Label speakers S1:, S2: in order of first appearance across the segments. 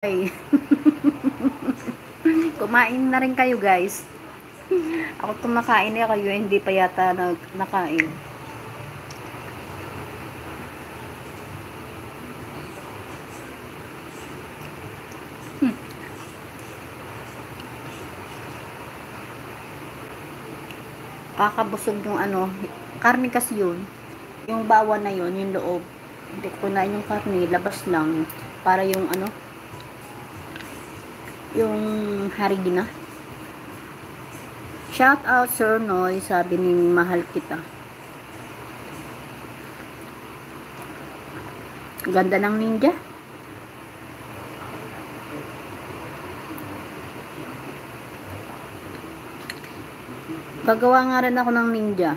S1: Ay. Kumain na rin kayo, guys. Ako kumakain na kayo, hindi pa yata nakain. Kakabusog yung karne kasi yun. Yung bawan na yun, yung loob. Hindi ko na yung karne, labas lang. Para yung yung harigina. Shout out Sir Noy, sabi ni mahal kita. Ganda ng ninja. Gagawa nga rin ako ng ninja.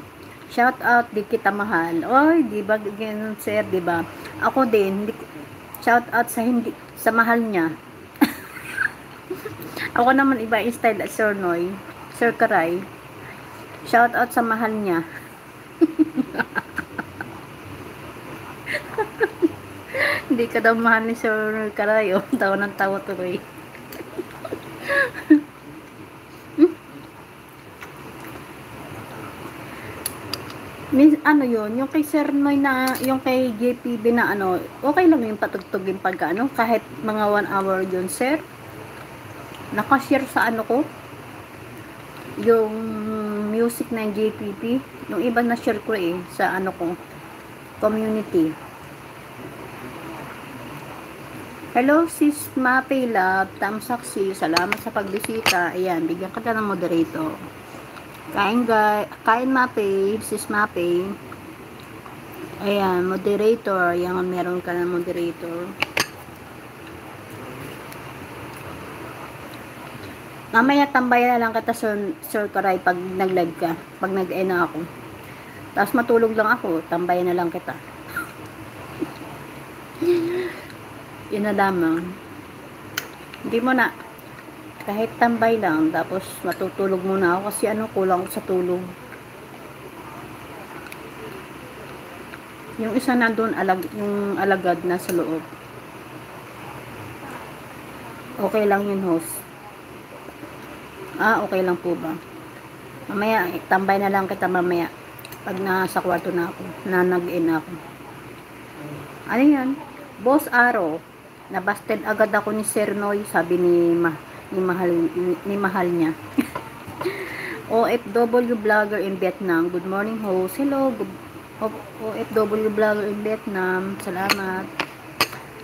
S1: Shout out, di kita mahal. Oy, di ba ganun sir, di ba? Ako din, shout out sa mahal niya. Ako naman iba yung style at Sir Noy, Sir Karay. Shout out sa mahal niya. Hindi ka daw mahal ni Sir Karay, oh. Tawa ng tawa tuloy. Yun, yung kay Sir Noy na, yung kay JPB na okay lang yung patugtugin pagka kahit mga 1 hour yun, sir. Nakashare sa ko, yung music ng JPP, yung iba na share ko sa ko, community. Hello sis Mape Love, Tamsaksi, salamat sa pagbisita. Ayan, bigyan ka ng moderator. Kain Mape, sis Mape. Ayan, moderator. Ayan, meron ka ng moderator. Mamaya tambayan na lang kita Sir Karay pag nag-live ka, pag nag-end na ako. Tapos matulog lang ako, tambayan na lang kita. Yun na lamang. Hindi mo na, kahit tambay lang, tapos matutulog muna ako kasi kulang ako sa tulog. Yung isa nandun, yung alagad na sa loob. Okay lang yun, host. Okay lang po ba? Mamaya, tambay na lang kita mamaya. Pag nasa kwarto na ako, na nag-in ako. Ano yan? Boss Aro, nabasted agad ako ni Sir Noy, sabi ni mahal niya. OFW vlogger in Vietnam. Good morning, host. Hello, OFW vlogger in Vietnam. Salamat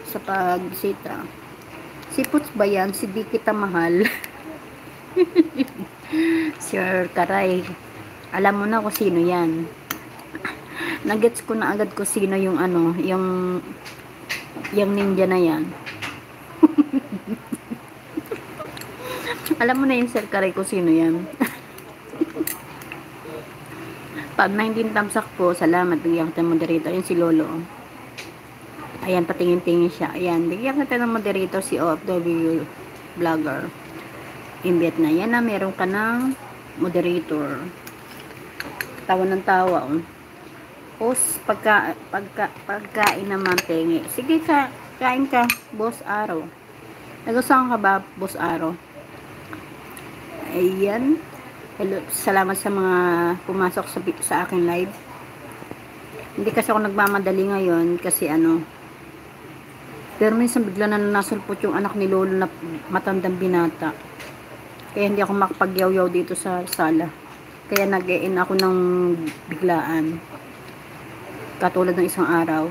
S1: sa pagbisita. Si Puts ba yan? Si di kita mahal. Sir Karay, alam mo na kung sino yan. Nagets ko na agad kung sino yung yung ninja na yan. Alam mo na yung Sir Karay kung sino yan. Pag 19 tamsak po, salamat, bigyan kita ng moderator. Yan si Lolo. Ayan, patingin-tingin siya. Ayan, bigyan kita ng moderator, si OFW vlogger in Vietnam. Yan na, meron ka ng moderator. Tawa ng tawa. Post pagkain naman tingi. Sige ka, kain ka, Boss Aro. Nagustuhan ka ba, Boss Aro? Ayan. Hello, salamat sa mga pumasok sa aking live. Hindi kasi ako nagmamadali ngayon kasi pero minsan bigla na nasulpot yung anak ni Lolo na matandang binata. Kaya hindi ako makapagyaw-yaw dito sa sala. Kaya nag-e-in ako ng biglaan. Katulad ng isang araw.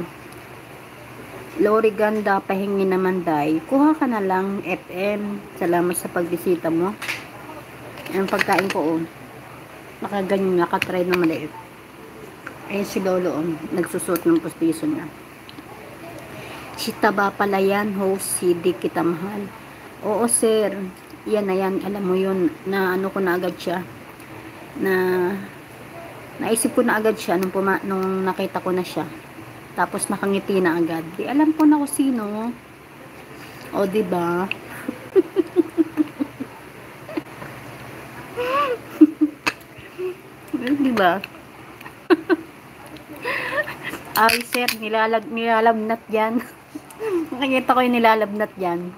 S1: Lori Ganda, pahingi naman day. Kuha ka na lang, FM. Salamat sa pagbisita mo. Ang pagkain ko, nakaganyan, nakatry na maliit. Ayun si Lolo, nagsusuot ng pustiso niya. Si Taba pala yan, host, si Di kita mahal. Oo, sir. Yan na yan, alam mo yun, na ko na agad siya. Naisip ko na agad siya nung nakita ko na siya. Tapos nakangiti na agad. Di alam ko na kung sino. O, diba? Diba? Ay, sir, nilalabnat yan. Nakikita ko yung nilalabnat yan.